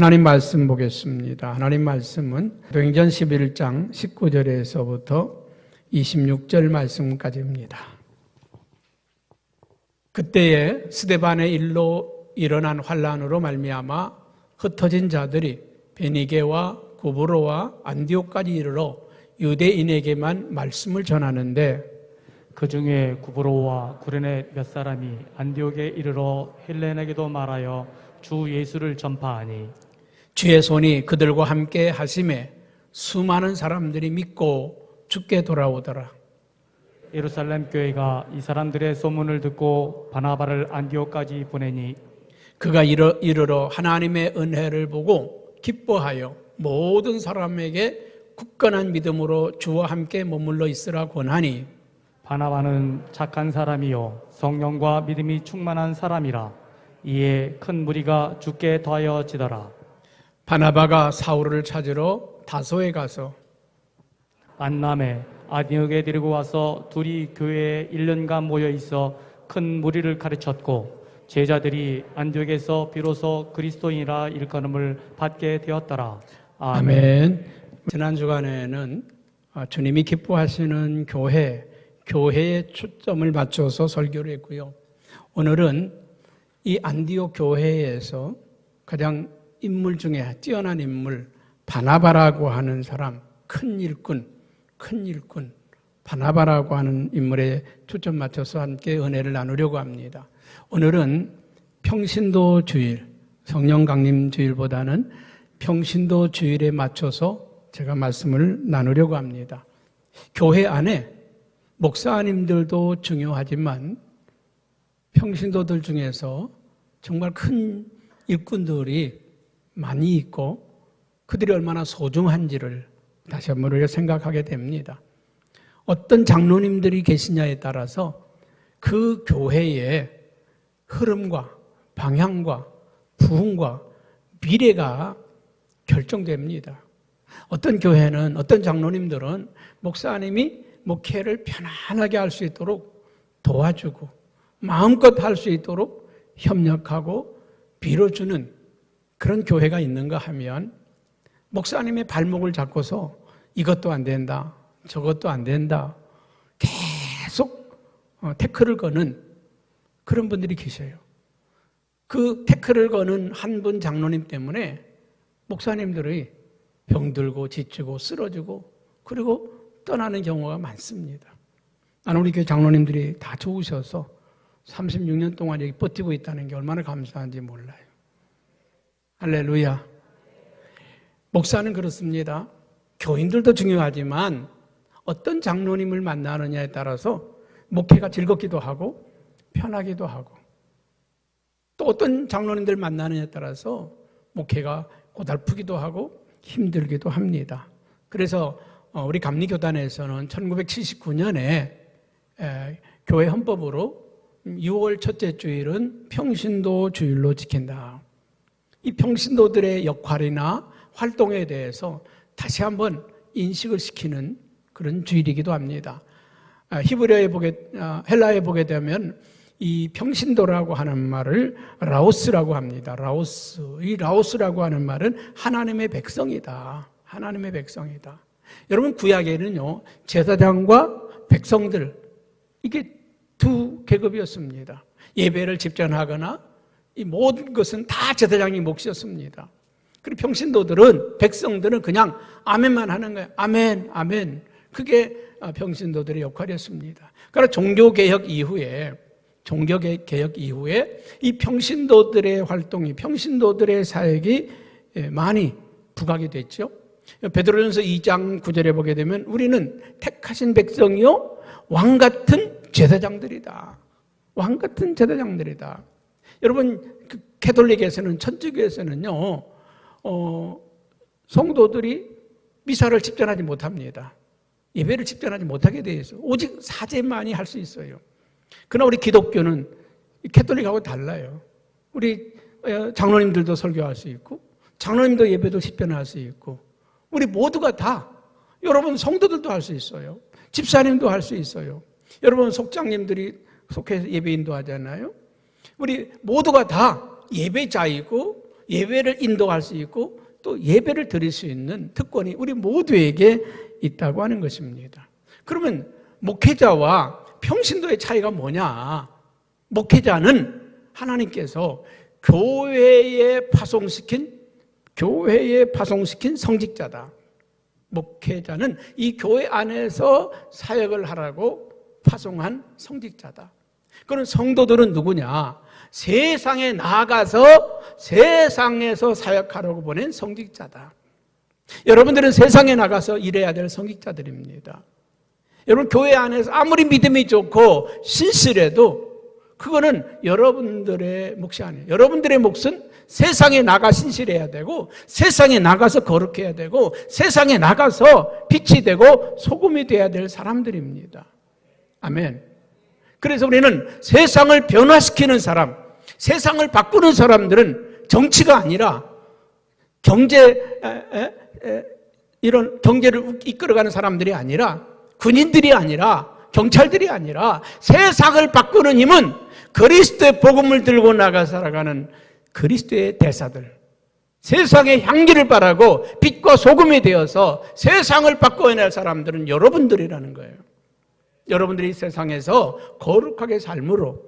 하나님 말씀 보겠습니다. 하나님 말씀은 사도행전 11장 19절에서부터 26절 말씀까지입니다. 그때에 스데반의 일로 일어난 환란으로 말미암아 흩어진 자들이 베니게와 구브로와 안디옥까지 이르러 유대인에게만 말씀을 전하는데, 그 중에 구브로와 구레네 몇 사람이 안디옥에 이르러 헬레인에게도 말하여 주 예수를 전파하니, 주의 손이 그들과 함께 하심에 수많은 사람들이 믿고 주께 돌아오더라. 예루살렘 교회가 이 사람들의 소문을 듣고 바나바를 안디옥까지 보내니, 그가 이르러 하나님의 은혜를 보고 기뻐하여 모든 사람에게 굳건한 믿음으로 주와 함께 머물러 있으라 권하니, 바나바는 착한 사람이요 성령과 믿음이 충만한 사람이라. 이에 큰 무리가 주께 더하여지더라. 바나바가 사울을 찾으러 다소에 가서 안남에 안디옥에 데리고 와서 둘이 교회에 1년간 모여 있어 큰 무리를 가르쳤고, 제자들이 안디옥에서 비로소 그리스도인이라 일컬음을 받게 되었더라. 아멘. 지난 주간에는 주님이 기뻐하시는 교회에 초점을 맞춰서 설교를 했고요. 오늘은 이 안디옥 교회에서 가장 인물 중에 뛰어난 인물, 바나바라고 하는 사람, 큰 일꾼 바나바라고 하는 인물에 초점 맞춰서 함께 은혜를 나누려고 합니다. 오늘은 평신도 주일, 성령 강림 주일보다는 평신도 주일에 맞춰서 제가 말씀을 나누려고 합니다. 교회 안에 목사님들도 중요하지만 평신도들 중에서 정말 큰 일꾼들이 많이 있고 그들이 얼마나 소중한지를 다시 한번 우리가 생각하게 됩니다. 어떤 장로님들이 계시냐에 따라서 그 교회의 흐름과 방향과 부흥과 미래가 결정됩니다. 어떤 교회는, 어떤 장로님들은 목사님이 목회를 편안하게 할 수 있도록 도와주고 마음껏 할 수 있도록 협력하고 빌어주는 그런 교회가 있는가 하면, 목사님의 발목을 잡고서 이것도 안 된다, 저것도 안 된다, 계속 태클을 거는 그런 분들이 계셔요. 그 태클을 거는 한 분 장로님 때문에 목사님들이 병들고 지치고 쓰러지고 그리고 떠나는 경우가 많습니다. 나는 우리 교회 장로님들이 다 좋으셔서 36년 동안 여기 버티고 있다는 게 얼마나 감사한지 몰라요. 할렐루야. 목사는 그렇습니다. 교인들도 중요하지만 어떤 장로님을 만나느냐에 따라서 목회가 즐겁기도 하고 편하기도 하고, 또 어떤 장로님들 만나느냐에 따라서 목회가 고달프기도 하고 힘들기도 합니다. 그래서 우리 감리교단에서는 1979년에 교회 헌법으로 6월 첫째 주일은 평신도 주일로 지킨다. 이 평신도들의 역할이나 활동에 대해서 다시 한번 인식을 시키는 그런 주일이기도 합니다. 헬라에 보게 되면 이 평신도라고 하는 말을 라오스라고 합니다. 이 라오스라고 하는 말은 하나님의 백성이다. 하나님의 백성이다. 여러분, 구약에는요, 제사장과 백성들, 이게 두 계급이었습니다. 예배를 집전하거나 이 모든 것은 다 제사장이 몫이었습니다. 그리고 평신도들은, 백성들은 그냥 아멘만 하는 거예요. 아멘, 아멘. 그게 평신도들의 역할이었습니다. 그러나 종교개혁 이후에 이 평신도들의 활동이, 평신도들의 사역이 많이 부각이 됐죠. 베드로전서 2장 9절에 보게 되면 우리는 택하신 백성이요 왕같은 제사장들이다. 왕같은 제사장들이다. 여러분, 캐톨릭에서는, 천주교에서는요, 성도들이 미사를 집전하지 못합니다. 예배를 집전하지 못하게 되어 있어요. 오직 사제만이 할 수 있어요. 그러나 우리 기독교는 캐톨릭하고 달라요. 우리 장로님들도 설교할 수 있고, 장로님도 예배도 집전할 수 있고, 우리 모두가 다, 여러분 성도들도 할 수 있어요. 집사님도 할 수 있어요. 여러분 속장님들이 속해서 예배 인도하잖아요. 우리 모두가 다 예배자이고 예배를 인도할 수 있고 또 예배를 드릴 수 있는 특권이 우리 모두에게 있다고 하는 것입니다. 그러면 목회자와 평신도의 차이가 뭐냐? 목회자는 하나님께서 교회에 파송시킨 성직자다. 목회자는 이 교회 안에서 사역을 하라고 파송한 성직자다. 그런 성도들은 누구냐? 세상에 나가서 세상에서 사역하라고 보낸 성직자다. 여러분들은 세상에 나가서 일해야 될 성직자들입니다. 여러분 교회 안에서 아무리 믿음이 좋고 신실해도 그거는 여러분들의 몫이 아니에요. 여러분들의 몫은 세상에 나가 신실해야 되고 세상에 나가서 거룩해야 되고 세상에 나가서 빛이 되고 소금이 돼야 될 사람들입니다. 아멘. 그래서 우리는 세상을 변화시키는 사람, 세상을 바꾸는 사람들은 정치가 아니라 이런 경제를 이끌어가는 사람들이 아니라 군인들이 아니라 경찰들이 아니라 세상을 바꾸는 힘은 그리스도의 복음을 들고 나가 살아가는 그리스도의 대사들, 세상의 향기를 바라고 빛과 소금이 되어서 세상을 바꿔낼 사람들은 여러분들이라는 거예요. 여러분들이 세상에서 거룩하게 삶으로,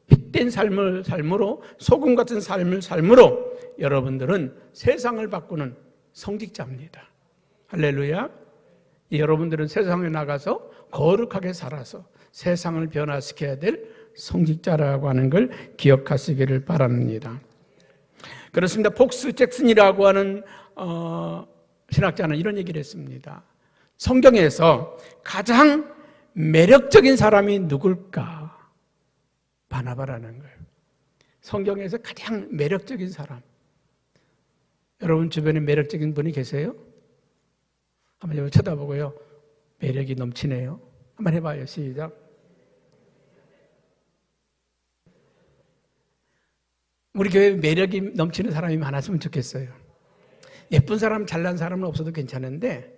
빛된 삶으로, 소금 같은 삶으로 여러분들은 세상을 바꾸는 성직자입니다. 할렐루야. 여러분들은 세상에 나가서 거룩하게 살아서 세상을 변화시켜야 될 성직자라고 하는 걸 기억하시기를 바랍니다. 그렇습니다. 폭스 잭슨이라고 하는 신학자는 이런 얘기를 했습니다. 성경에서 가장 매력적인 사람이 누굴까? 바나바라는 거예요. 성경에서 가장 매력적인 사람. 여러분 주변에 매력적인 분이 계세요? 한번 쳐다보고요. 매력이 넘치네요. 한번 해봐요. 시작. 우리 교회에 매력이 넘치는 사람이 많았으면 좋겠어요. 예쁜 사람, 잘난 사람은 없어도 괜찮은데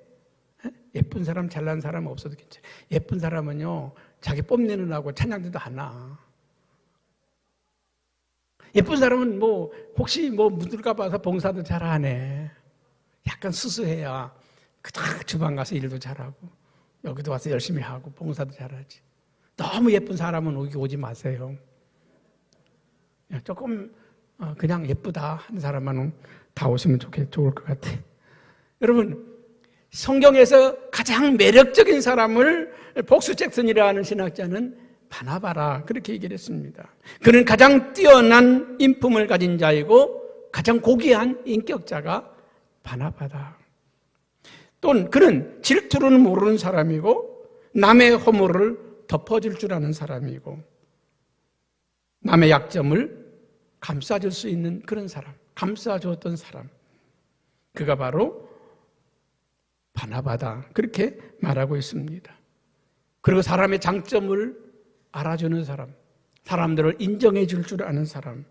예쁜 사람, 잘난 사람은 없어도 괜찮아요. 예쁜 사람은요, 자기 뽐내는 하고 찬양대도 안 나. 예쁜 사람은 혹시 묻을까 봐서 봉사도 잘 안 해. 약간 수수해야 그닥 주방 가서 일도 잘하고 여기도 와서 열심히 하고 봉사도 잘하지. 너무 예쁜 사람은 여기 오지 마세요. 조금 그냥 예쁘다 하는 사람만 다 오시면 좋을 것 같아요. 여러분, 성경에서 가장 매력적인 사람을 복수 잭슨이라는 신학자는 바나바라 그렇게 얘기를 했습니다. 그는 가장 뛰어난 인품을 가진 자이고 가장 고귀한 인격자가 바나바다. 또는 그는 질투를 모르는 사람이고 남의 허물을 덮어줄 줄 아는 사람이고 남의 약점을 감싸줄 수 있는 그런 사람, 감싸주었던 사람, 그가 바로 바나바다 그렇게 말하고 있습니다. 그리고 사람의 장점을 알아주는 사람, 사람들을 인정해 줄 줄 아는 사람,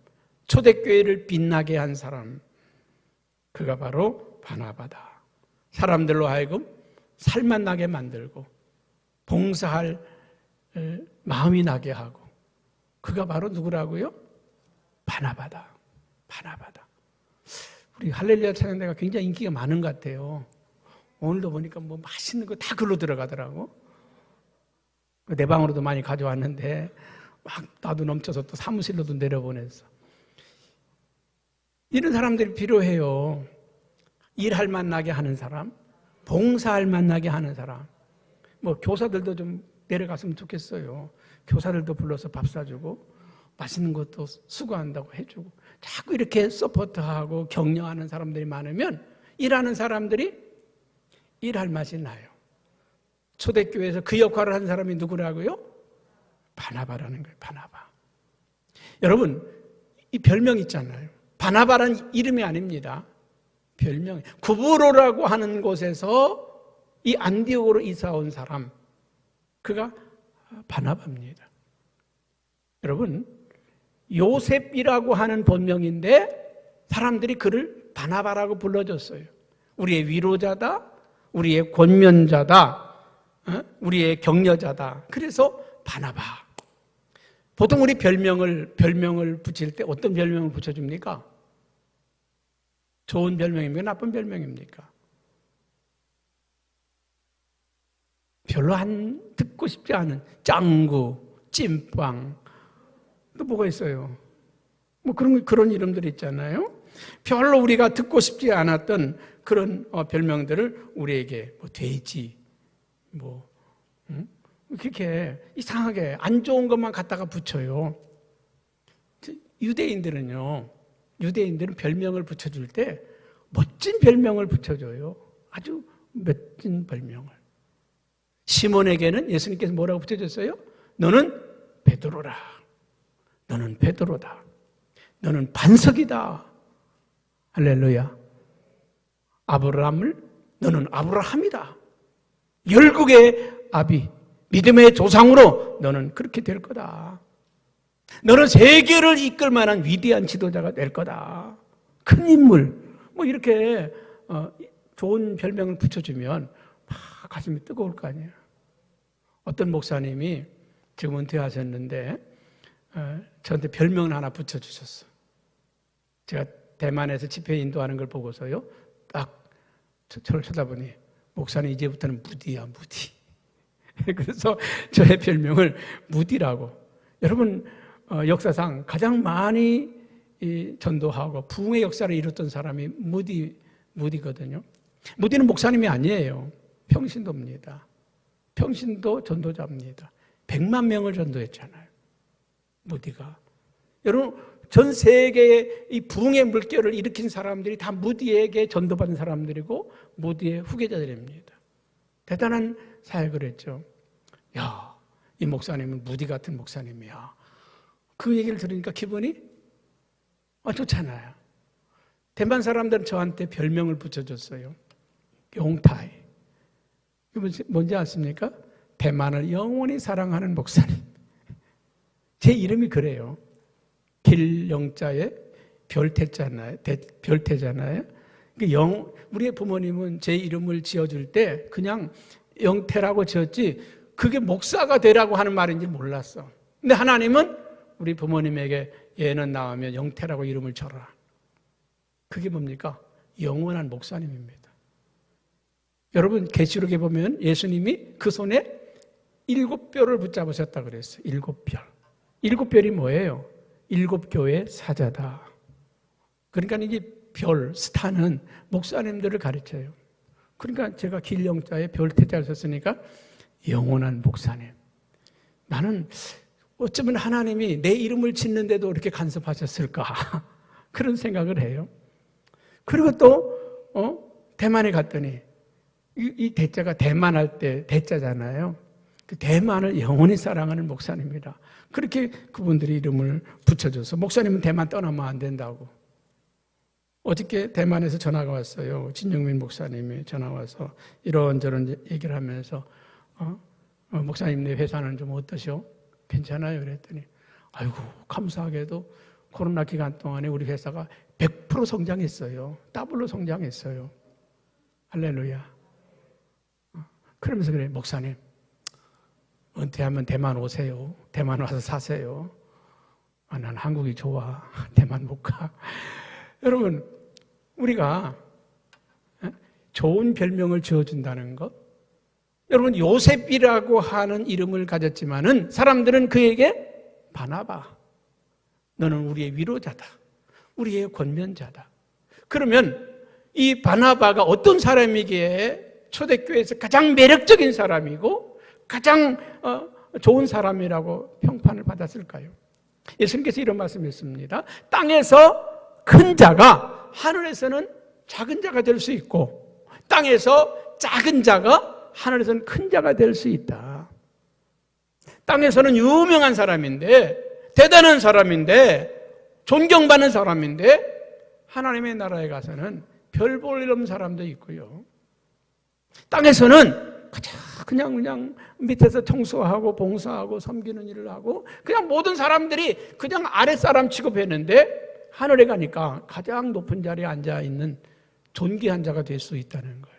초대교회를 빛나게 한 사람, 그가 바로 바나바다. 사람들로 하여금 살만 나게 만들고 봉사할 마음이 나게 하고, 그가 바로 누구라고요? 바나바다. 바나바다. 우리 할렐루야 찬양대가 굉장히 인기가 많은 것 같아요. 오늘도 보니까 맛있는 거 다 글로 들어가더라고. 내 방으로도 많이 가져왔는데 막 나도 넘쳐서 또 사무실로도 내려보냈어. 이런 사람들이 필요해요. 일할 만나게 하는 사람, 봉사할 만나게 하는 사람. 교사들도 좀 내려갔으면 좋겠어요. 교사들도 불러서 밥 사주고 맛있는 것도 수고한다고 해주고 자꾸 이렇게 서포트하고 격려하는 사람들이 많으면 일하는 사람들이 일할 맛이 나요. 초대교회에서 그 역할을 한 사람이 누구라고요? 바나바라는 거예요. 바나바. 여러분, 이 별명 있잖아요. 바나바라는 이름이 아닙니다. 별명. 구브로라고 하는 곳에서 이 안디옥으로 이사 온 사람, 그가 바나바입니다. 여러분, 요셉이라고 하는 본명인데 사람들이 그를 바나바라고 불러줬어요. 우리의 위로자다, 우리의 권면자다, 우리의 격려자다. 그래서 바나바. 보통 우리 별명을 붙일 때 어떤 별명을 붙여줍니까? 좋은 별명입니까? 나쁜 별명입니까? 별로 안 듣고 싶지 않은 짱구, 찐빵, 또 뭐가 있어요? 뭐 그런 이름들 있잖아요. 별로 우리가 듣고 싶지 않았던 그런 별명들을 우리에게 뭐 돼지, 그렇게 이상하게 안 좋은 것만 갖다가 붙여요. 유대인들은 별명을 붙여줄 때 멋진 별명을 붙여줘요. 아주 멋진 별명을. 시몬에게는 예수님께서 뭐라고 붙여줬어요? 너는 베드로라. 너는 베드로다. 너는 반석이다. 할렐루야. 아브라함을 너는 아브라함이다. 열국의 아비, 믿음의 조상으로 너는 그렇게 될 거다. 너는 세계를 이끌 만한 위대한 지도자가 될 거다. 큰 인물. 뭐 이렇게 좋은 별명을 붙여주면 막 가슴이 뜨거울 거 아니에요. 어떤 목사님이 지금 은퇴하셨는데 저한테 별명을 하나 붙여주셨어. 제가 대만에서 집회 인도하는 걸 보고서요. 딱 저를 쳐다보니 목사님 이제부터는 무디야, 무디. 그래서 저의 별명을 무디라고. 여러분 역사상 가장 많이 전도하고 부흥의 역사를 이뤘던 사람이 무디거든요. 무디는 목사님이 아니에요. 평신도입니다. 평신도 전도자입니다. 100만 명을 전도했잖아요. 무디가. 여러분 전 세계의 이 부흥의 물결을 일으킨 사람들이 다 무디에게 전도받은 사람들이고 무디의 후계자들입니다. 대단한 사역을 했죠. 야, 이 목사님은 무디 같은 목사님이야. 그 얘기를 들으니까 기분이 좋잖아요. 대만 사람들은 저한테 별명을 붙여줬어요. 용타이. 뭔지 아십니까? 대만을 영원히 사랑하는 목사님. 제 이름이 그래요. 길영자에 별태잖아요. 별태잖아요. 우리의 부모님은 제 이름을 지어줄 때 그냥 영태라고 지었지 그게 목사가 되라고 하는 말인지 몰랐어. 근데 하나님은 우리 부모님에게 얘는 나오면 영태라고 이름을 줘라. 그게 뭡니까? 영원한 목사님입니다. 여러분 계시록에 보면 예수님이 그 손에 7뼈를 붙잡으셨다 그랬어요. 7뼈. 7뼈이 뭐예요? 7교회 사자다. 그러니까 이게 별, 스타는 목사님들을 가르쳐요. 그러니까 제가 길영자에 별태자를 썼으니까 영원한 목사님. 나는 어쩌면 하나님이 내 이름을 짓는데도 이렇게 간섭하셨을까 그런 생각을 해요. 그리고 또 대만에 갔더니 이 대자가 대만할 때 대자잖아요. 그 대만을 영원히 사랑하는 목사님이라 그렇게 그분들이 이름을 붙여줘서 목사님은 대만 떠나면 안 된다고. 어저께 대만에서 전화가 왔어요. 진영민 목사님이 전화 와서 이런저런 얘기를 하면서 목사님 내 회사는 좀 어떠셔? 괜찮아요? 그랬더니 아이고 감사하게도 코로나 기간 동안에 우리 회사가 100% 성장했어요. 더블로 성장했어요. 할렐루야. 그러면서 그래 목사님 은퇴하면 대만 오세요. 대만 와서 사세요. 난 한국이 좋아. 대만 못 가. 여러분 우리가 좋은 별명을 지어준다는 것. 여러분 요셉이라고 하는 이름을 가졌지만은 사람들은 그에게 바나바. 너는 우리의 위로자다. 우리의 권면자다. 그러면 이 바나바가 어떤 사람이기에 초대교회에서 가장 매력적인 사람이고 가장 좋은 사람이라고 평판을 받았을까요? 예수님께서 이런 말씀했습니다. 땅에서 큰 자가 하늘에서는 작은 자가 될 수 있고 땅에서 작은 자가 하늘에서는 큰 자가 될 수 있다. 땅에서는 유명한 사람인데 대단한 사람인데 존경받는 사람인데 하나님의 나라에 가서는 별 볼 일 없는 사람도 있고요. 땅에서는 그냥 밑에서 청소하고 봉사하고 섬기는 일을 하고 그냥 모든 사람들이 그냥 아랫사람 취급했는데 하늘에 가니까 가장 높은 자리에 앉아있는 존귀한 자가 될 수 있다는 거예요.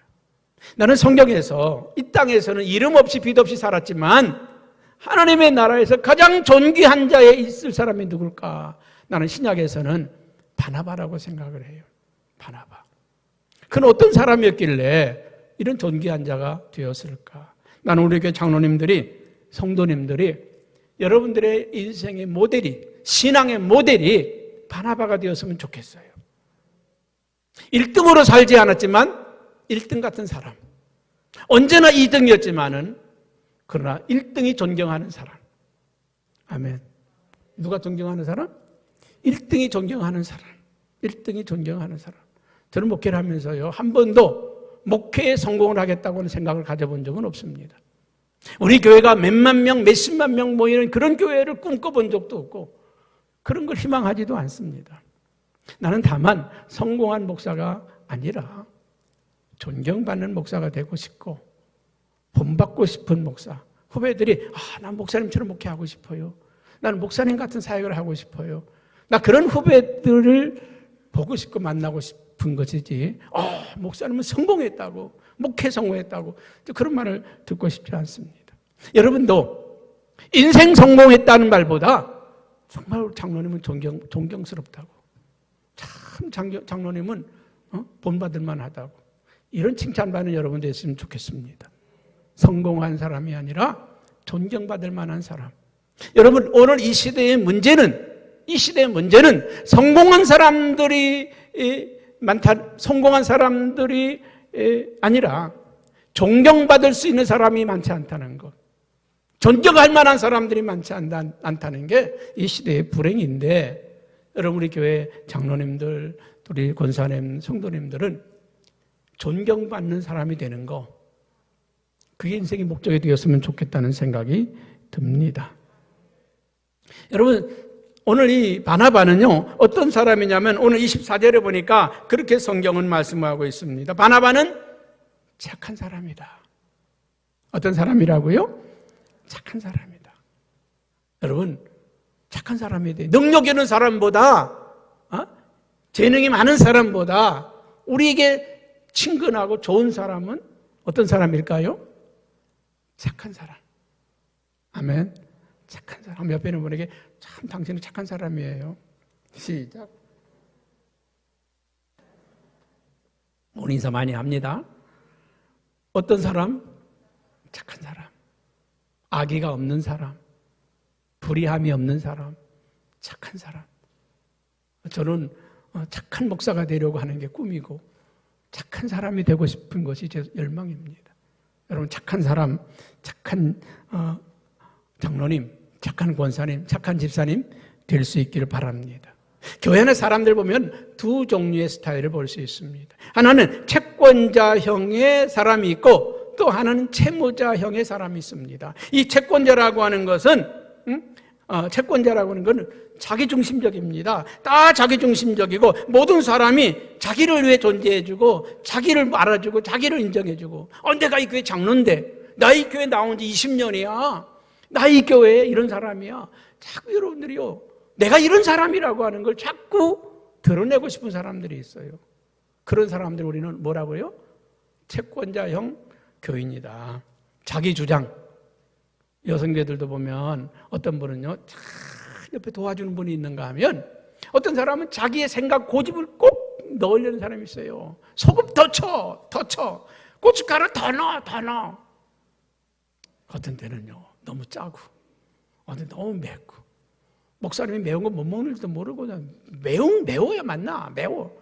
나는 성경에서 이 땅에서는 이름 없이 빛 없이 살았지만 하나님의 나라에서 가장 존귀한 자에 있을 사람이 누굴까? 나는 신약에서는 바나바라고 생각을 해요. 바나바. 그는 어떤 사람이었길래 이런 존귀한 자가 되었을까? 나는 우리 교회 장로님들이, 성도님들이 여러분들의 인생의 모델이, 신앙의 모델이 바나바가 되었으면 좋겠어요. 1등으로 살지 않았지만 1등 같은 사람. 언제나 2등이었지만은 그러나 1등이 존경하는 사람. 아멘. 누가 존경하는 사람? 1등이 존경하는 사람. 1등이 존경하는 사람. 저는 목회를 하면서요, 한 번도 목회에 성공을 하겠다고는 생각을 가져본 적은 없습니다. 우리 교회가 몇만 명, 몇십만 명 모이는 그런 교회를 꿈꿔본 적도 없고 그런 걸 희망하지도 않습니다. 나는 다만 성공한 목사가 아니라 존경받는 목사가 되고 싶고 본받고 싶은 목사. 후배들이 난 목사님처럼 목회하고 싶어요. 나는 목사님 같은 사역을 하고 싶어요. 나 그런 후배들을 보고 싶고 만나고 싶은 것이지 목사님은 성공했다고, 목회 성공했다고 그런 말을 듣고 싶지 않습니다. 여러분도 인생 성공했다는 말보다 정말 장로님은 존경스럽다고, 참 장로님은 본받을 만하다고 이런 칭찬받는 여러분 됐으면 좋겠습니다. 성공한 사람이 아니라 존경받을 만한 사람. 여러분, 오늘 이 시대의 문제는 성공한 사람들이 성공한 사람들이 아니라 존경받을 수 있는 사람이 많지 않다는 것. 존경할 만한 사람들이 많지 않다는 게 이 시대의 불행인데, 여러분 우리 교회 장로님들, 우리 권사님, 성도님들은 존경받는 사람이 되는 거, 그게 인생의 목적이 되었으면 좋겠다는 생각이 듭니다. 여러분, 오늘 이 바나바는요, 어떤 사람이냐면 오늘 24절에 보니까 그렇게 성경은 말씀하고 있습니다. 바나바는 착한 사람이다. 어떤 사람이라고요? 착한 사람이다. 여러분, 착한 사람이 돼. 능력 있는 사람보다, 재능이 많은 사람보다 우리에게 친근하고 좋은 사람은 어떤 사람일까요? 착한 사람. 아멘. 착한 사람. 옆에 있는 분에게 참 당신은 착한 사람이에요. 시작. 오늘 인사 많이 합니다. 어떤 사람? 착한 사람. 악의가 없는 사람. 불의함이 없는 사람. 착한 사람. 저는 착한 목사가 되려고 하는 게 꿈이고 착한 사람이 되고 싶은 것이 제 열망입니다. 여러분, 착한 사람, 착한 장로님, 착한 권사님, 착한 집사님 될 수 있기를 바랍니다. 교회 안에 사람들 보면 두 종류의 스타일을 볼 수 있습니다. 하나는 채권자형의 사람이 있고 또 하나는 채무자형의 사람이 있습니다. 이 채권자라고 하는 것은 자기중심적입니다. 다 자기중심적이고 모든 사람이 자기를 위해 존재해주고 자기를 알아주고 자기를 인정해주고 내가 이 교회 장로인데 나 이 교회 나온 지 20년이야. 나 이 교회에 이런 사람이야. 자꾸 여러분들이요, 내가 이런 사람이라고 하는 걸 자꾸 드러내고 싶은 사람들이 있어요. 그런 사람들 우리는 뭐라고요? 채권자형 교인이다. 자기 주장. 여성계들도 보면 어떤 분은요, 옆에 도와주는 분이 있는가 하면 어떤 사람은 자기의 생각, 고집을 꼭 넣으려는 사람이 있어요. 소금 더 쳐. 고춧가루 더 넣어. 어떤 때는요, 너무 짜고, 어떤 너무 맵고. 목사님이 매운 거 못 먹는지도 모르고 매워야 맞나? 매워.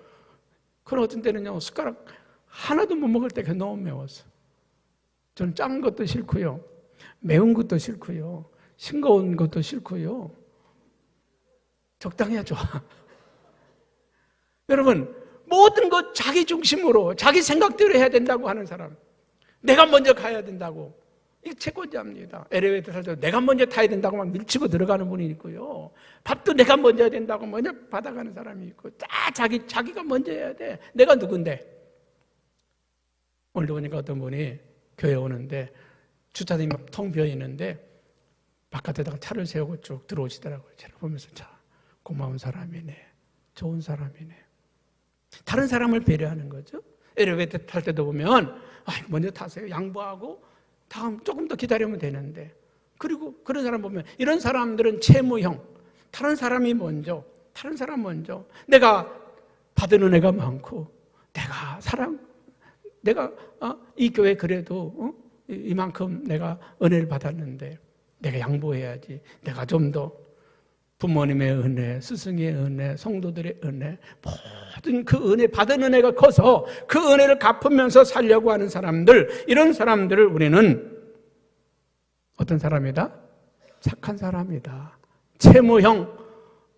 그런 어떤 때는요, 숟가락 하나도 못 먹을 때 너무 매워서. 저는 짠 것도 싫고요. 매운 것도 싫고요. 싱거운 것도 싫고요. 적당해야 좋아. 여러분, 모든 것 자기 중심으로 자기 생각대로 해야 된다고 하는 사람, 내가 먼저 가야 된다고, 이게 채권자입니다. 엘리베이터 탈 때 내가 먼저 타야 된다고 막 밀치고 들어가는 분이 있고요. 밥도 내가 먼저 해야 된다고 먼저 받아가는 사람이 있고, 다 자기가 먼저 해야 돼. 내가 누군데? 오늘도 보니까 어떤 분이 교회 오는데 주차장이 막 텅 비어 있는데 바깥에다가 차를 세우고 쭉 들어오시더라고요. 저를 보면서 고마운 사람이네, 좋은 사람이네. 다른 사람을 배려하는 거죠. 엘리베이터 탈 때도 보면 먼저 타세요. 양보하고 다음 조금 더 기다리면 되는데. 그리고 그런 사람 보면 이런 사람들은 채무형. 다른 사람 먼저. 내가 받은 은혜가 많고 내가 이 교회 그래도 이만큼 내가 은혜를 받았는데 내가 양보해야지. 내가 좀 더 부모님의 은혜, 스승의 은혜, 성도들의 은혜, 모든 그 은혜, 받은 은혜가 커서 그 은혜를 갚으면서 살려고 하는 사람들, 이런 사람들을 우리는 어떤 사람이다? 착한 사람이다. 채모형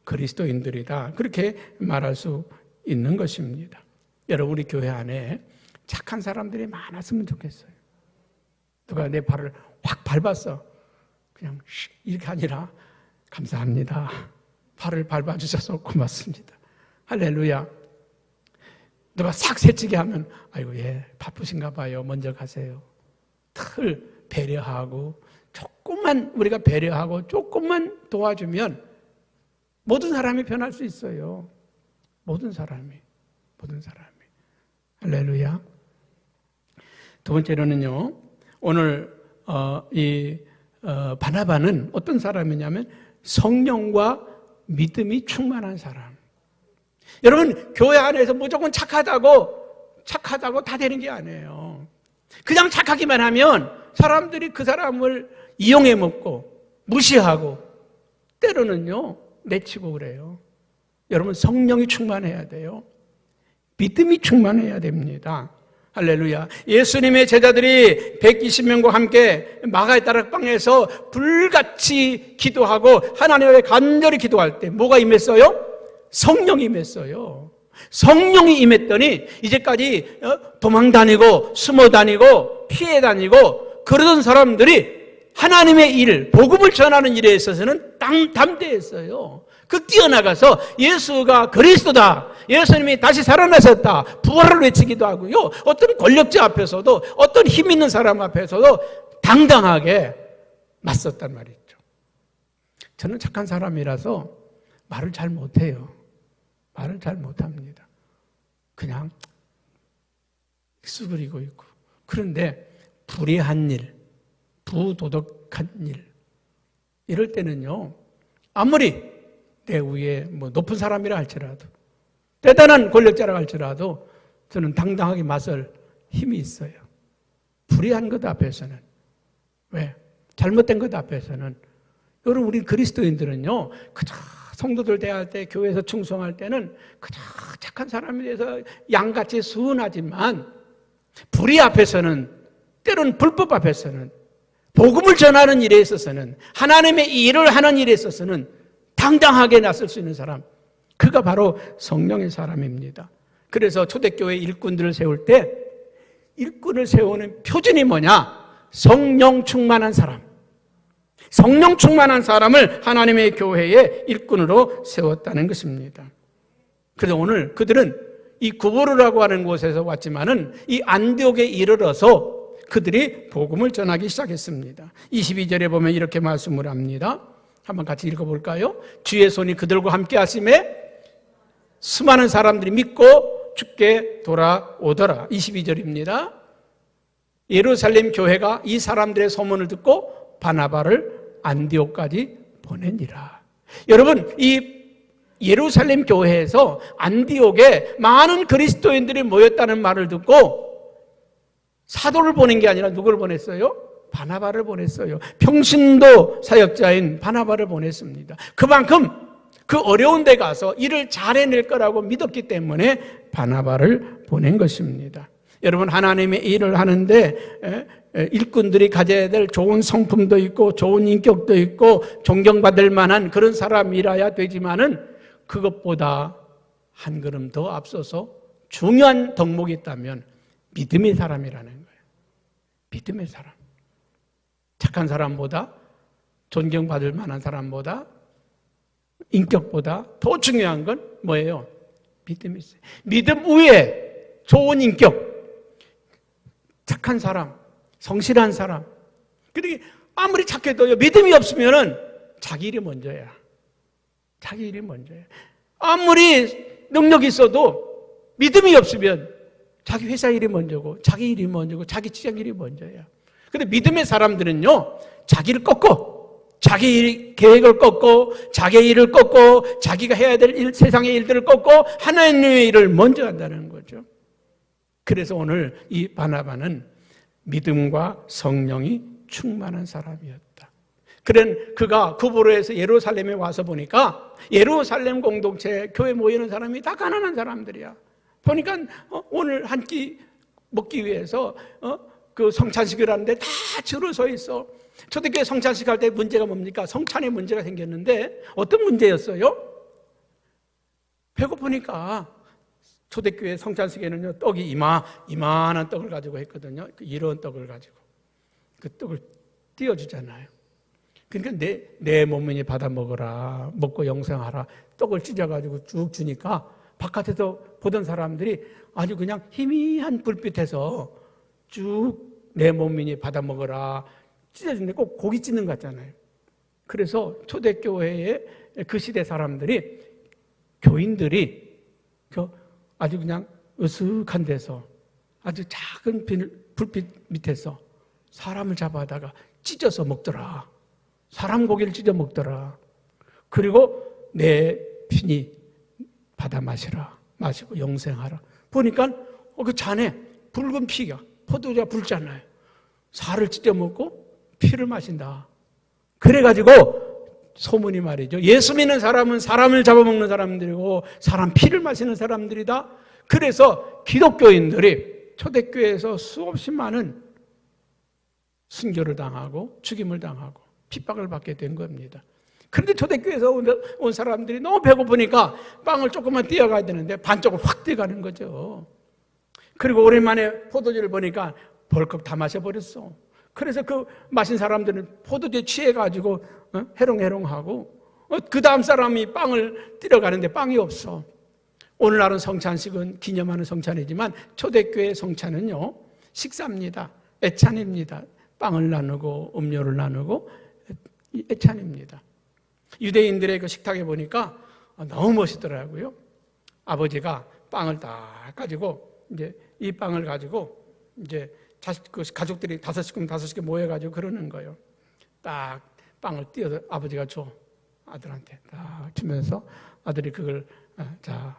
그리스도인들이다. 그렇게 말할 수 있는 것입니다. 여러분, 우리 교회 안에 착한 사람들이 많았으면 좋겠어요. 누가 내 발을 확 밟았어. 그냥 이렇게 아니라 감사합니다. 발을 밟아주셔서 고맙습니다. 할렐루야. 누가 싹 새치게 하면 아이고 예 바쁘신가 봐요. 먼저 가세요. 늘 배려하고 조금만 우리가 배려하고 조금만 도와주면 모든 사람이 변할 수 있어요. 모든 사람이. 할렐루야. 두 번째로는요. 오늘 바나바는 어떤 사람이냐면 성령과 믿음이 충만한 사람. 여러분, 교회 안에서 무조건 착하다고 다 되는 게 아니에요. 그냥 착하기만 하면 사람들이 그 사람을 이용해 먹고 무시하고 때로는요 내치고 그래요. 여러분, 성령이 충만해야 돼요. 믿음이 충만해야 됩니다. 할렐루야. 예수님의 제자들이 120명과 함께 마가의 다락방에서 불같이 기도하고 하나님께 간절히 기도할 때 뭐가 임했어요? 성령이 임했어요. 성령이 임했더니 이제까지 도망 다니고 숨어 다니고 피해 다니고 그러던 사람들이 하나님의 일, 복음을 전하는 일에 있어서는 담대했어요. 그 뛰어나가서 예수가 그리스도다, 예수님이 다시 살아나셨다, 부활을 외치기도 하고요. 어떤 권력자 앞에서도 어떤 힘 있는 사람 앞에서도 당당하게 맞섰단 말이죠. 저는 착한 사람이라서 말을 잘 못해요. 말을 잘 못합니다. 그냥 수그리고 있고. 그런데 불의한 일, 부도덕한 일, 이럴 때는요, 아무리 내 위에 높은 사람이라 할지라도, 대단한 권력자라 할지라도 저는 당당하게 맞설 힘이 있어요. 불의한 것 앞에서는. 왜? 잘못된 것 앞에서는. 여러분, 우리 그리스도인들은요, 그저 성도들 대할 때, 교회에서 충성할 때는 그저 착한 사람에 대해서 양같이 순하지만 불의 앞에서는, 때로는 불법 앞에서는, 복음을 전하는 일에 있어서는, 하나님의 일을 하는 일에 있어서는 당당하게 나설 수 있는 사람, 그가 바로 성령의 사람입니다. 그래서 초대교회 일꾼들을 세울 때 일꾼을 세우는 표준이 뭐냐? 성령 충만한 사람. 성령 충만한 사람을 하나님의 교회의 일꾼으로 세웠다는 것입니다. 그래서 오늘 그들은 이 구보르라고 하는 곳에서 왔지만은 이 안디옥에 이르러서 그들이 복음을 전하기 시작했습니다. 22절에 보면 이렇게 말씀을 합니다. 한번 같이 읽어볼까요? 주의 손이 그들과 함께 하심에 수많은 사람들이 믿고 주께 돌아오더라. 22절입니다. 예루살렘 교회가 이 사람들의 소문을 듣고 바나바를 안디옥까지 보내니라. 여러분, 이 예루살렘 교회에서 안디옥에 많은 그리스도인들이 모였다는 말을 듣고 사도를 보낸 게 아니라 누구를 보냈어요? 바나바를 보냈어요. 평신도 사역자인 바나바를 보냈습니다. 그만큼 그 어려운 데 가서 일을 잘 해낼 거라고 믿었기 때문에 바나바를 보낸 것입니다. 여러분, 하나님의 일을 하는데 일꾼들이 가져야 될 좋은 성품도 있고 좋은 인격도 있고 존경받을 만한 그런 사람이라야 되지만은 그것보다 한 걸음 더 앞서서 중요한 덕목이 있다면 믿음의 사람이라는 거예요. 믿음의 사람. 착한 사람보다, 존경받을 만한 사람보다, 인격보다 더 중요한 건 뭐예요? 믿음이 있어요. 믿음 위에 좋은 인격, 착한 사람, 성실한 사람. 근데 아무리 착해도요, 믿음이 없으면은 자기 일이 먼저야. 자기 일이 먼저야. 아무리 능력이 있어도 믿음이 없으면 자기 회사 일이 먼저고, 자기 일이 먼저고, 자기 직장 일이 먼저야. 근데 믿음의 사람들은요, 자기를 꺾고 자기 계획을 꺾고 자기의 일을 꺾고 자기가 해야 될 일, 세상의 일들을 꺾고 하나님의 일을 먼저 한다는 거죠. 그래서 오늘 이 바나바는 믿음과 성령이 충만한 사람이었다. 그가 구브로에서 예루살렘에 와서 보니까 예루살렘 공동체 교회 모이는 사람이 다 가난한 사람들이야. 보니까 오늘 한 끼 먹기 위해서 그 성찬식을 하는데 다 줄을 서 있어. 초대교회 성찬식 할 때 문제가 뭡니까? 성찬에 문제가 생겼는데 어떤 문제였어요? 배고프니까 초대교회 성찬식에는요, 떡이 이만한 떡을 가지고 했거든요. 이런 떡을 가지고 그 떡을 띄워주잖아요. 그러니까 내 몸을 받아 먹어라, 먹고 영생하라. 떡을 찢어가지고 쭉 주니까 바깥에서 보던 사람들이 아주 그냥 희미한 불빛에서 쭉 내 몸이니 받아 먹어라 찢어주는데 꼭 고기 찢는 것 같잖아요. 그래서 초대교회의 그 시대 사람들이, 교인들이 아주 그냥 으슥한 데서 아주 작은 불빛 밑에서 사람을 잡아다가 찢어서 먹더라. 사람 고기를 찢어 먹더라. 그리고 내 피니 받아 마시고 영생하라. 보니까 그 잔에 붉은 피가, 포도주가 붉잖아요. 살을 찢어 먹고 피를 마신다. 그래가지고 소문이 말이죠. 예수 믿는 사람은 사람을 잡아먹는 사람들이고 사람 피를 마시는 사람들이다. 그래서 기독교인들이 초대교회에서 수없이 많은 순교를 당하고 죽임을 당하고 핍박을 받게 된 겁니다. 그런데 초대교회에서 온 사람들이 너무 배고프니까 빵을 조금만 띄어가야 되는데 반쪽을 확 띄어가는 거죠. 그리고 오랜만에 포도주를 보니까 벌컥 다 마셔버렸어. 그래서 그 마신 사람들은 포도주에 취해가지고 해롱해롱하고 그 다음 사람이 빵을 띄어가는데 빵이 없어. 오늘날은 성찬식은 기념하는 성찬이지만 초대교회 성찬은요, 식사입니다. 애찬입니다. 빵을 나누고 음료를 나누고 애찬입니다. 유대인들의 그 식탁에 보니까 너무 멋있더라고요. 아버지가 빵을 딱 가지고 이제 이 빵을 가지고 이제 가족들이 다섯 식구 모여가지고 그러는 거예요. 딱 빵을 띄어서 아버지가 줘. 아들한테 딱 주면서 아들이 그걸 자,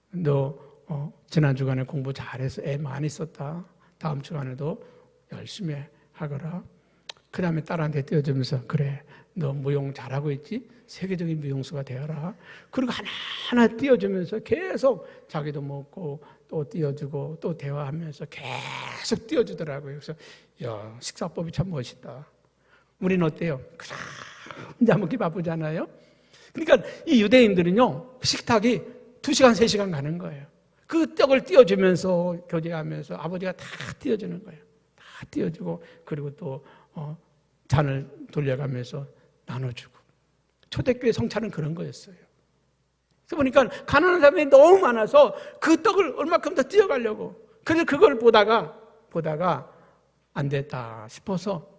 너 지난 주간에 공부 잘해서 애 많이 썼다. 다음 주간에도 열심히 하거라. 그 다음에 딸한테 띄워주면서 그래, 너 무용 잘하고 있지? 세계적인 무용수가 되어라. 그리고 하나하나 띄워주면서 계속 자기도 먹고 또 띄워주고 또 대화하면서 계속 띄워주더라고요. 그래서 야, 식사법이 참 멋있다. 우리는 어때요? 혼자 먹기 바쁘잖아요. 그러니까 이 유대인들은요, 식탁이 2시간, 3시간 가는 거예요. 그 떡을 띄워주면서 교제하면서 아버지가 다 띄워주는 거예요. 다 띄워주고 그리고 또 잔을 돌려가면서 나눠주고. 초대교회 성찬은 그런 거였어요. 그래서 보니까 가난한 사람이 너무 많아서 그 떡을 얼마큼 더 띄어가려고. 그래서 그걸 보다가 안 됐다 싶어서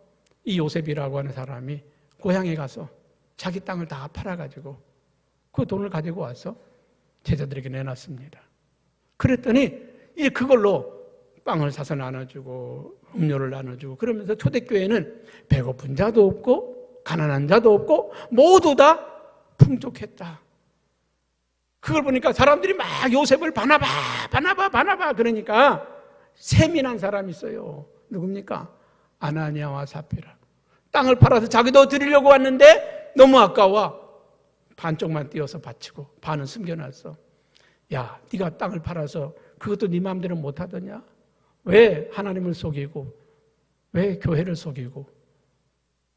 이 요셉이라고 하는 사람이 고향에 가서 자기 땅을 다 팔아가지고 그 돈을 가지고 와서 제자들에게 내놨습니다. 그랬더니 이제 그걸로 빵을 사서 나눠주고 음료를 나눠주고 그러면서 초대교회는 배고픈 자도 없고 가난한 자도 없고 모두 다 풍족했다. 그걸 보니까 사람들이 막 요셉을 바나바 그러니까 세민한 사람이 있어요. 누굽니까? 아나니아와 사피라. 땅을 팔아서 자기도 드리려고 왔는데 너무 아까워. 반쪽만 띄어서 바치고 반은 숨겨놨어. 야, 네가 땅을 팔아서 그것도 네 마음대로 못하더냐? 왜 하나님을 속이고 왜 교회를 속이고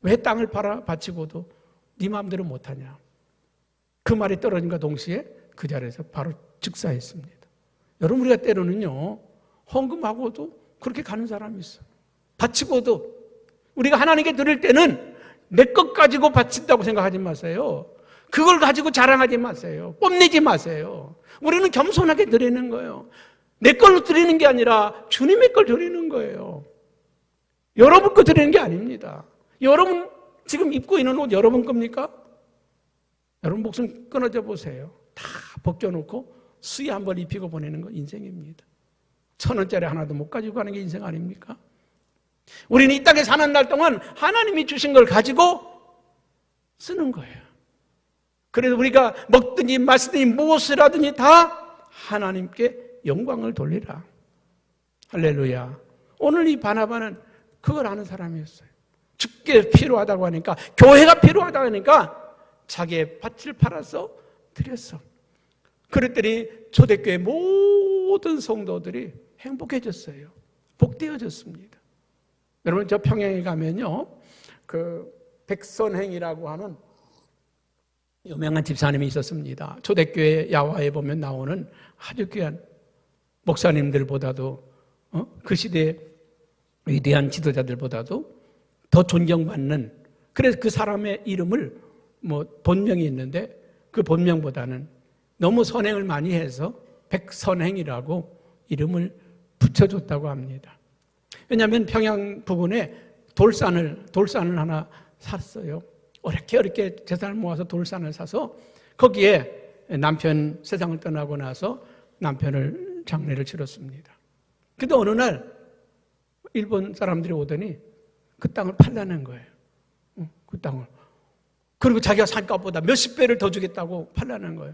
왜 땅을 팔아 바치고도 네 마음대로 못하냐? 그 말이 떨어진과 동시에 그 자리에서 바로 즉사했습니다. 여러분, 우리가 때로는요, 헌금하고도 그렇게 가는 사람이 있어요. 바치고도 우리가 하나님께 드릴 때는 내 것 가지고 바친다고 생각하지 마세요. 그걸 가지고 자랑하지 마세요. 뽐내지 마세요. 우리는 겸손하게 드리는 거예요. 내 걸로 드리는 게 아니라 주님의 걸 드리는 거예요. 여러분 거 드리는 게 아닙니다. 여러분 지금 입고 있는 옷 여러분 겁니까? 여러분 목숨 끊어져 보세요. 다 벗겨놓고 수의 한 벌 입히고 보내는 건 인생입니다. 1,000원짜리 하나도 못 가지고 가는 게 인생 아닙니까? 우리는 이 땅에 사는 날 동안 하나님이 주신 걸 가지고 쓰는 거예요. 그래서 우리가 먹든지 마시든지 무엇을 하든지 다 하나님께 영광을 돌리라. 할렐루야. 오늘 이 바나바는 그걸 아는 사람이었어요. 죽게 필요하다고 하니까, 교회가 필요하다고 하니까 자기의 밭을 팔아서 드렸어. 그랬더니 초대교회 모든 성도들이 행복해졌어요. 복되어졌습니다. 여러분, 저 평양에 가면요, 그 백선행이라고 하는 유명한 집사님이 있었습니다. 초대교회 야화에 보면 나오는 아주 귀한 목사님들보다도 그 시대의 위대한 지도자들보다도 더 존경받는, 그래서 그 사람의 이름을 본명이 있는데 그 본명보다는 너무 선행을 많이 해서 백선행이라고 이름을 붙여줬다고 합니다. 왜냐하면 평양 부근에 돌산을 하나 샀어요. 어렵게 재산을 모아서 돌산을 사서 거기에 남편 세상을 떠나고 나서 남편을 장례를 치렀습니다. 근데 어느 날 일본 사람들이 오더니 그 땅을 팔라는 거예요. 그 땅을. 그리고 자기가 산 값보다 몇십 배를 더 주겠다고 팔라는 거예요.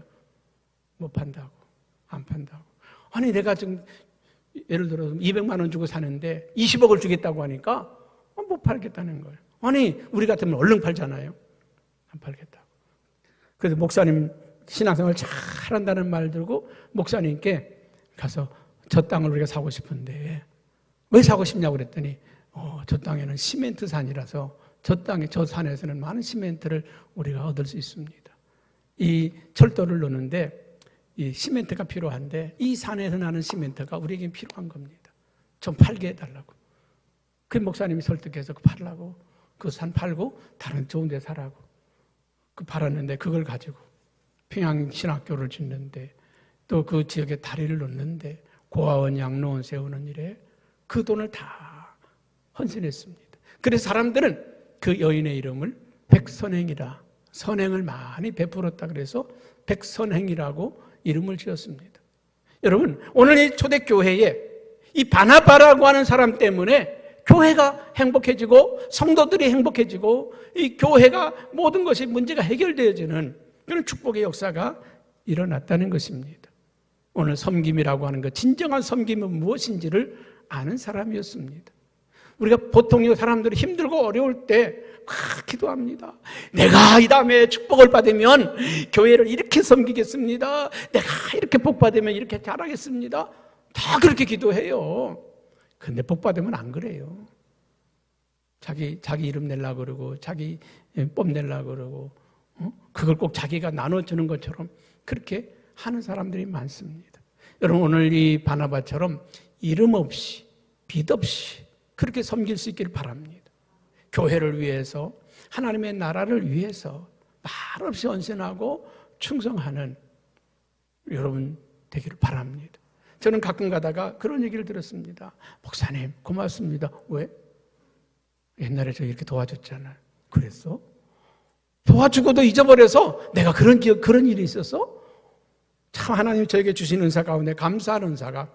못 판다고. 안 판다고. 아니, 내가 지금 예를 들어서 200만 원 주고 사는데 20억을 주겠다고 하니까 못 팔겠다는 거예요. 아니, 우리 같으면 얼른 팔잖아요. 안 팔겠다고. 그래서 목사님 신앙생활 잘한다는 말 들고 목사님께 가서 저 땅을 우리가 사고 싶은데 왜 사고 싶냐고 그랬더니 저 땅에는 시멘트 산이라서 저 산에서는 많은 시멘트를 우리가 얻을 수 있습니다. 이 철도를 놓는데 이 시멘트가 필요한데 이 산에서 나는 시멘트가 우리에게 필요한 겁니다. 좀 팔게 해달라고. 그 목사님이 설득해서 팔라고, 그 산 팔고 다른 좋은 데 사라고. 그 팔았는데 그걸 가지고 평양신학교를 짓는데 또 그 지역에 다리를 놓는데 고아원, 양로원 세우는 일에 그 돈을 다 헌신했습니다. 그래서 사람들은 그 여인의 이름을 백선행이라, 선행을 많이 베풀었다 그래서 백선행이라고 이름을 지었습니다. 여러분, 오늘 이 초대교회에 이 바나바라고 하는 사람 때문에 교회가 행복해지고 성도들이 행복해지고 이 교회가 모든 것이 문제가 해결되어지는 그런 축복의 역사가 일어났다는 것입니다. 오늘 섬김이라고 하는 것, 진정한 섬김은 무엇인지를 아는 사람이었습니다. 우리가 보통 사람들이 힘들고 어려울 때 기도합니다. 내가 이 다음에 축복을 받으면 교회를 이렇게 섬기겠습니다. 내가 이렇게 복 받으면 이렇게 잘하겠습니다. 다 그렇게 기도해요. 근데 복 받으면 안 그래요. 자기 이름 내려고 그러고 자기 뽐 내려고 그러고 그걸 꼭 자기가 나눠주는 것처럼 그렇게 하는 사람들이 많습니다. 여러분, 오늘 이 바나바처럼 이름 없이 빚 없이 그렇게 섬길 수 있기를 바랍니다. 교회를 위해서, 하나님의 나라를 위해서 말없이 헌신하고 충성하는 여러분 되기를 바랍니다. 저는 가끔 가다가 그런 얘기를 들었습니다. 목사님 고맙습니다. 왜? 옛날에 저 이렇게 도와줬잖아요. 그랬어? 도와주고도 잊어버려서 내가 그런 일이 있었어? 참 하나님 저에게 주신 은사 가운데 감사하는 은사가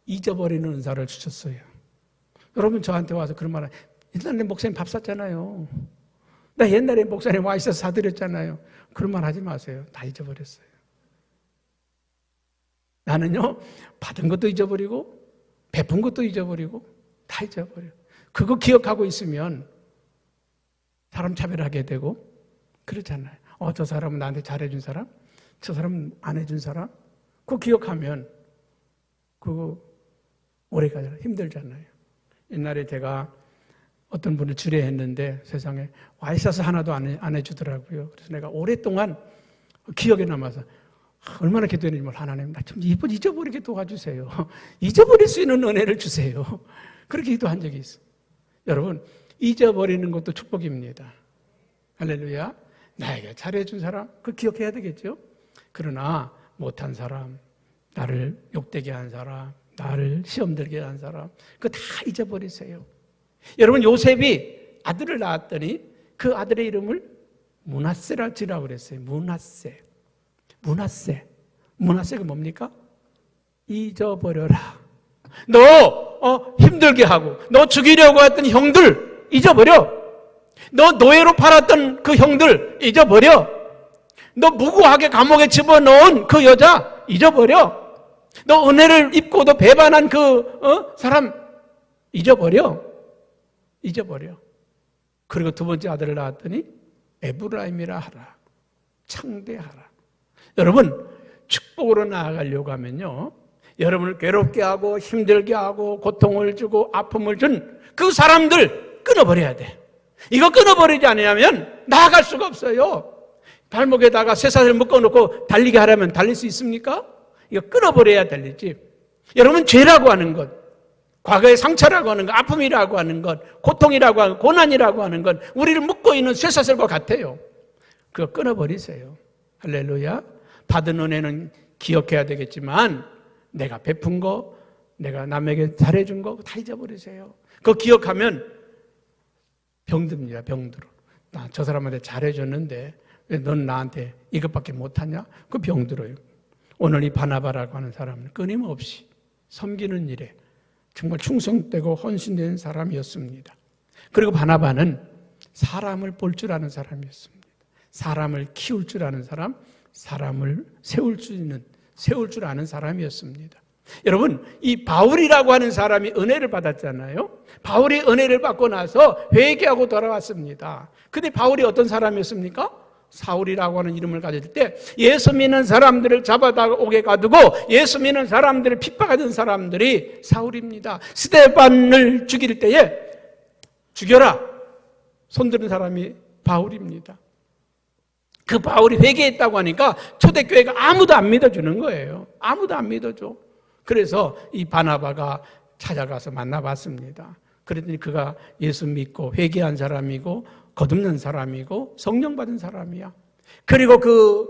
잊어버리는 은사를 주셨어요. 여러분 저한테 와서 그런 말을, 옛날에 목사님 밥 샀잖아요. 나 옛날에 목사님 와 있어서 사드렸잖아요. 그런 말 하지 마세요. 다 잊어버렸어요. 나는요, 받은 것도 잊어버리고 베푼 것도 잊어버리고 다 잊어버려. 그거 기억하고 있으면 사람 차별하게 되고 그렇잖아요. 저 사람은 나한테 잘해준 사람, 저 사람은 안 해준 사람, 그거 기억하면 그거 오래가잖아요. 힘들잖아요. 옛날에 제가 어떤 분을 주례했는데 세상에 와 있어서 하나도 안 해주더라고요. 그래서 내가 오랫동안 기억에 남아서 얼마나 기도했는지 몰라. 하나님, 나 좀 잊어버리게 도와주세요. 잊어버릴 수 있는 은혜를 주세요. 그렇게 기도한 적이 있어요. 여러분, 잊어버리는 것도 축복입니다. 할렐루야. 나에게 잘해준 사람, 그거 기억해야 되겠죠? 그러나 못한 사람, 나를 욕되게 한 사람, 나를 시험 들게 한 사람, 그거 다 잊어버리세요. 여러분, 요셉이 아들을 낳았더니 그 아들의 이름을 므낫세라 지라고 그랬어요. 므낫세가 뭡니까? 잊어버려라. 너 힘들게 하고 너 죽이려고 했던 형들 잊어버려. 너 노예로 팔았던 그 형들 잊어버려. 너 무고하게 감옥에 집어넣은 그 여자 잊어버려. 너 은혜를 입고도 배반한 그 사람 잊어버려. 그리고 두 번째 아들을 낳았더니 에브라임이라 하라. 창대하라. 여러분, 축복으로 나아가려고 하면요, 여러분을 괴롭게 하고 힘들게 하고 고통을 주고 아픔을 준 그 사람들 끊어버려야 돼. 이거 끊어버리지 않으면 나아갈 수가 없어요. 발목에다가 쇠사슬 묶어놓고 달리게 하려면 달릴 수 있습니까? 이거 끊어버려야 달리지. 여러분, 죄라고 하는 것, 과거의 상처라고 하는 것, 아픔이라고 하는 것, 고통이라고 하는 것, 고난이라고 하는 것, 우리를 묶고 있는 쇠사슬과 같아요. 그거 끊어버리세요. 할렐루야. 받은 은혜는 기억해야 되겠지만 내가 베푼 거, 내가 남에게 잘해준 거 다 잊어버리세요. 그거 기억하면 병듭니다. 병들어. 나 저 사람한테 잘해줬는데 왜 넌 나한테 이것밖에 못하냐? 그 병들어요. 오늘 이 바나바라고 하는 사람은 끊임없이 섬기는 일에 정말 충성되고 헌신된 사람이었습니다. 그리고 바나바는 사람을 볼 줄 아는 사람이었습니다. 사람을 키울 줄 아는 사람, 사람을 세울 줄 아는 사람이었습니다. 여러분, 이 바울이라고 하는 사람이 은혜를 받았잖아요. 바울이 은혜를 받고 나서 회개하고 돌아왔습니다. 근데 바울이 어떤 사람이었습니까? 사울이라고 하는 이름을 가질 때 예수 믿는 사람들을 잡아다 오게 가두고 예수 믿는 사람들을 핍박하던 사람들이 사울입니다. 스데반을 죽일 때에 죽여라 손드는 사람이 바울입니다. 그 바울이 회개했다고 하니까 초대교회가 아무도 안 믿어주는 거예요. 아무도 안 믿어줘. 그래서 이 바나바가 찾아가서 만나봤습니다. 그랬더니 그가 예수 믿고 회개한 사람이고 거듭난 사람이고 성령 받은 사람이야. 그리고 그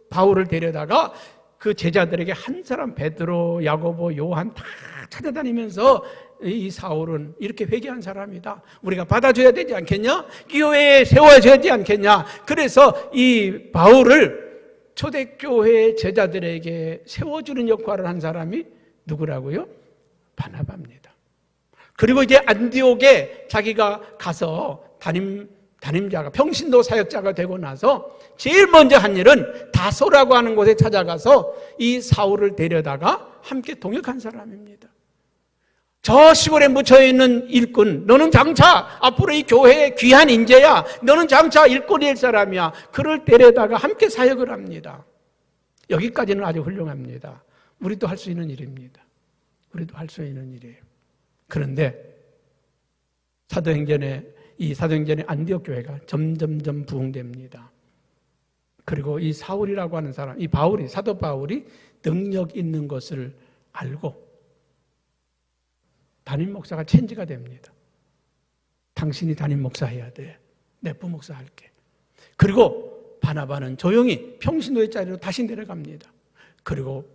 바울을 데려다가 그 제자들에게 한 사람 베드로, 야고보, 요한 다 찾아다니면서 이 사울은 이렇게 회개한 사람이다. 우리가 받아줘야 되지 않겠냐? 교회에 세워줘야 되지 않겠냐? 그래서 이 바울을 초대교회 제자들에게 세워주는 역할을 한 사람이 누구라고요? 바나바입니다. 그리고 이제 안디옥에 자기가 가서 담임자가 평신도 사역자가 되고 나서 제일 먼저 한 일은 다소라고 하는 곳에 찾아가서 이 사울을 데려다가 함께 동역한 사람입니다. 저 시골에 묻혀있는 일꾼, 너는 장차 앞으로 이 교회의 귀한 인재야. 너는 장차 일꾼일 사람이야. 그를 데려다가 함께 사역을 합니다. 여기까지는 아주 훌륭합니다. 우리도 할 수 있는 일입니다. 우리도 할 수 있는 일이에요. 그런데 사도행전의 안디옥 교회가 점점점 부흥됩니다. 그리고 이 사울이라고 하는 사람, 이 바울이, 사도 바울이 능력 있는 것을 알고 담임 목사가 체인지가 됩니다. 당신이 담임 목사 해야 돼. 내 부목사 할게. 그리고 바나바는 조용히 평신도의 자리로 다시 내려갑니다. 그리고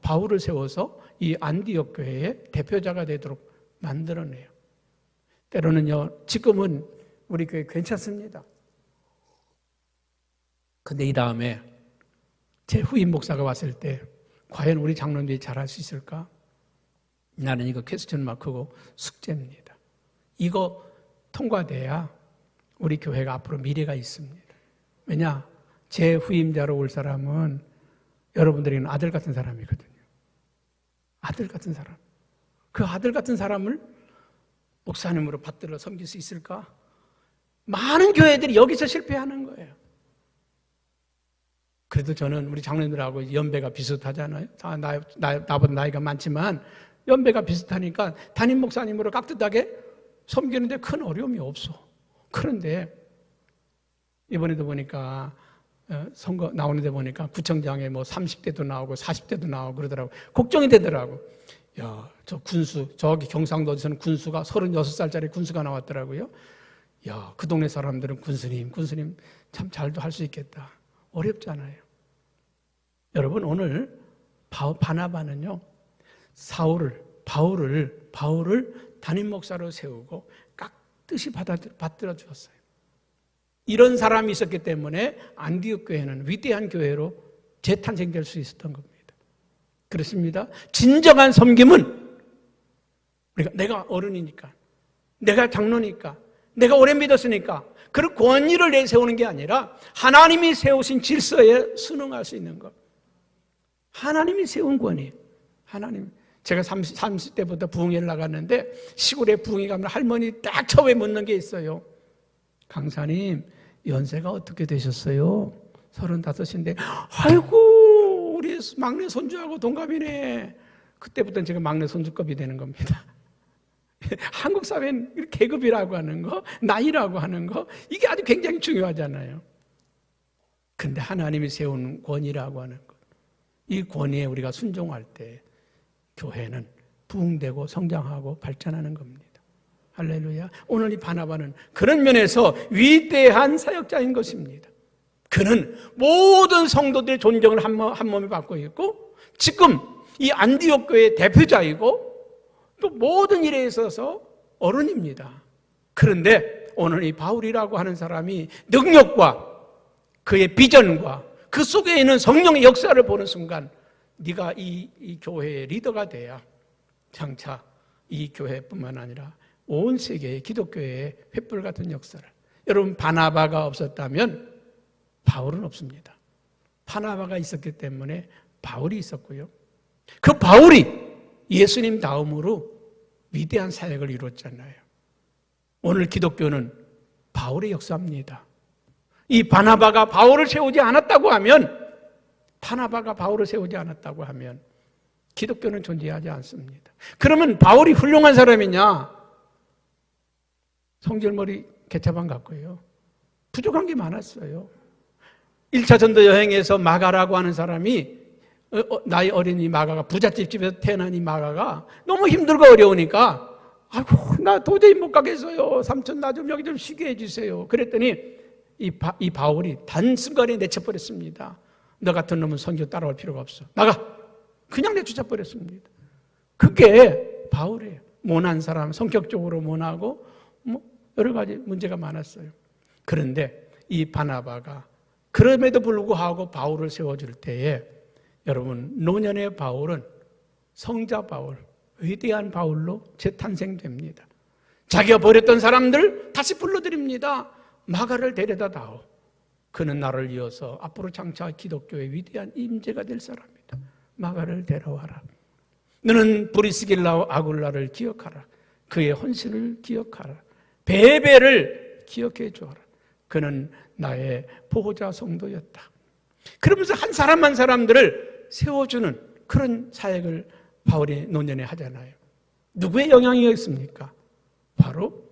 바울을 세워서 이 안디옥 교회의 대표자가 되도록 만들어내요. 때로는요, 지금은 우리 교회 괜찮습니다. 근데 이 다음에 제 후임 목사가 왔을 때 과연 우리 장로님들이 잘할 수 있을까? 나는 이거 퀘스천 마크고 숙제입니다. 이거 통과돼야 우리 교회가 앞으로 미래가 있습니다. 왜냐? 제 후임자로 올 사람은 여러분들에게는 아들 같은 사람이거든요. 아들 같은 사람. 그 아들 같은 사람을 목사님으로 받들어 섬길 수 있을까? 많은 교회들이 여기서 실패하는 거예요. 그래도 저는 우리 장로님들하고 연배가 비슷하잖아요. 나보다 나이가 많지만 연배가 비슷하니까 담임 목사님으로 깍듯하게 섬기는데 큰 어려움이 없어. 그런데 이번에도 보니까 선거 나오는 데 보니까 구청장에 뭐 30대도 나오고 40대도 나오고 그러더라고. 걱정이 되더라고. 야, 저 군수, 저기 경상도에서는 군수가 36살짜리 군수가 나왔더라고요. 야, 그 동네 사람들은 군수님 참 잘도 할 수 있겠다. 어렵잖아요. 여러분, 오늘 바나바는요, 바울을 담임 목사로 세우고 깍듯이 받들어 주었어요. 이런 사람이 있었기 때문에 안디옥 교회는 위대한 교회로 재탄생될 수 있었던 겁니다. 그렇습니다. 진정한 섬김은 내가 어른이니까, 내가 장로니까, 내가 오래 믿었으니까. 그런 권위를 내세우는 게 아니라 하나님이 세우신 질서에 순응할 수 있는 것. 하나님이 세운 권위. 하나님. 제가 30대부터 부흥회를 나갔는데 시골에 부흥회 가면 할머니 딱 처음에 묻는 게 있어요. 강사님, 연세가 어떻게 되셨어요? 35인데 아이고 우리 막내 손주하고 동갑이네. 그때부터는 제가 막내 손주급이 되는 겁니다. 한국 사회는 계급이라고 하는 거, 나이라고 하는 거, 이게 아주 굉장히 중요하잖아요. 근데 하나님이 세운 권위라고 하는 것, 이 권위에 우리가 순종할 때 교회는 부흥되고 성장하고 발전하는 겁니다. 할렐루야. 오늘 이 바나바는 그런 면에서 위대한 사역자인 것입니다. 그는 모든 성도들의 존경을 한 몸에 받고 있고, 지금 이 안디옥 교회의 대표자이고, 또 모든 일에 있어서 어른입니다. 그런데 오늘 이 바울이라고 하는 사람이 능력과 그의 비전과 그 속에 있는 성령의 역사를 보는 순간 네가 이 교회의 리더가 돼야 장차 이 교회뿐만 아니라 온 세계의 기독교회의 횃불 같은 역사를. 여러분, 바나바가 없었다면 바울은 없습니다. 바나바가 있었기 때문에 바울이 있었고요. 그 바울이 예수님 다음으로 위대한 사역을 이뤘잖아요. 오늘 기독교는 바울의 역사입니다. 이 바나바가 바울을 세우지 않았다고 하면, 바나바가 바울을 세우지 않았다고 하면 기독교는 존재하지 않습니다. 그러면 바울이 훌륭한 사람이냐? 성질머리 개차반 같고요. 부족한 게 많았어요. 1차 전도 여행에서 마가라고 하는 사람이, 나이 어린 이 마가가, 부잣집 집에서 태어난 이 마가가 너무 힘들고 어려우니까 아이고 나 도저히 못 가겠어요. 삼촌 나 좀 여기 좀 쉬게 해주세요. 그랬더니 이 바울이 단순간에 내쳐버렸습니다. 너 같은 놈은 선교 따라올 필요가 없어. 나가! 그냥 내쫓아버렸습니다. 그게 바울이에요. 모난 사람, 성격적으로 모나고 여러 가지 문제가 많았어요. 그런데 이 바나바가 그럼에도 불구하고 바울을 세워줄 때에, 여러분, 노년의 바울은 성자 바울, 위대한 바울로 재탄생됩니다. 자기가 버렸던 사람들 다시 불러드립니다. 마가를 데려다 다오. 그는 나를 이어서 앞으로 장차 기독교의 위대한 임재가 될 사람이다. 마가를 데려와라. 너는 브리스길라와 아굴라를 기억하라. 그의 헌신을 기억하라. 베베를 기억해 주어라. 그는 나의 보호자 성도였다. 그러면서 한 사람 한 사람들을 세워주는 그런 사역을 바울이 노년에 하잖아요. 누구의 영향이었습니까? 바로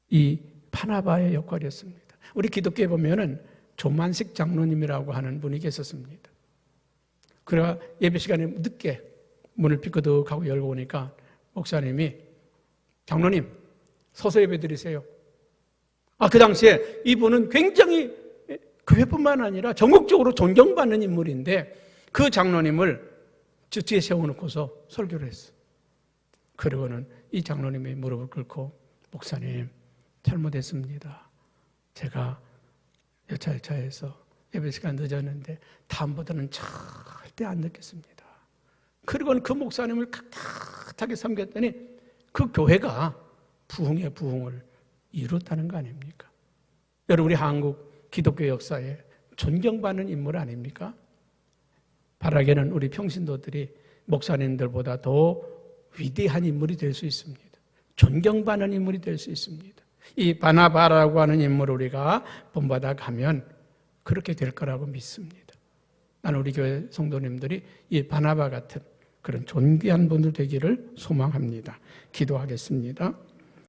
이 바나바의 역할이었습니다. 우리 기독교에 보면은 조만식 장로님이라고 하는 분이 계셨습니다. 그래가 예배 시간에 늦게 문을 삐끄덕하고 열고 오니까 목사님이, 장로님 서서 예배 드리세요. 그 당시에 이분은 굉장히 교회뿐만 아니라 전국적으로 존경받는 인물인데, 그 장로님을 저 뒤에 세워놓고서 설교를 했어. 그리고는 이 장로님이 무릎을 꿇고, 목사님 잘못했습니다. 제가 여차여차해서 예배 시간 늦었는데 다음보다는 절대 안 늦겠습니다. 그리고는 그 목사님을 깍깍하게 섬겼더니 그 교회가 부흥의 부흥을 이뤘다는 거 아닙니까? 여러분, 우리 한국 기독교 역사에 존경받는 인물 아닙니까? 바라기는 우리 평신도들이 목사님들보다 더 위대한 인물이 될 수 있습니다. 존경받는 인물이 될 수 있습니다. 이 바나바라고 하는 인물을 우리가 본받아 가면 그렇게 될 거라고 믿습니다. 나는 우리 교회 성도님들이 이 바나바 같은 그런 존귀한 분들 되기를 소망합니다. 기도하겠습니다.